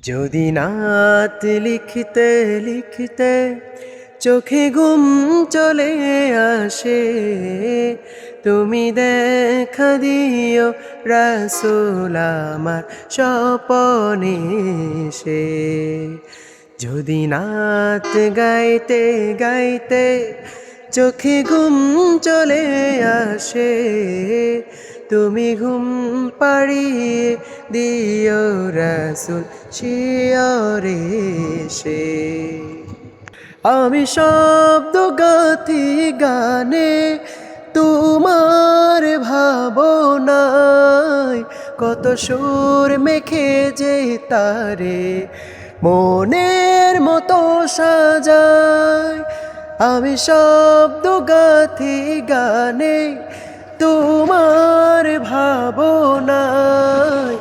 যদি নাত লিখতে লিখতে চোখে ঘুম চলে আসে, তুমি দেখা দিও রাসূল আমার স্বপনে এসে। যদি নাত গাইতে গাইতে চোখে ঘুম চলে আসে, তুমি ঘুম পাড়িয়ে দিও রাসূল শিয়রে এসে। আমি শব্দ গাথি গানে তোমার ভাবনায়, কত সুর মেখে যে তারে মনের মতো সাজায়। আমি শব্দ গাথি গানে তোমার ভাবনায়,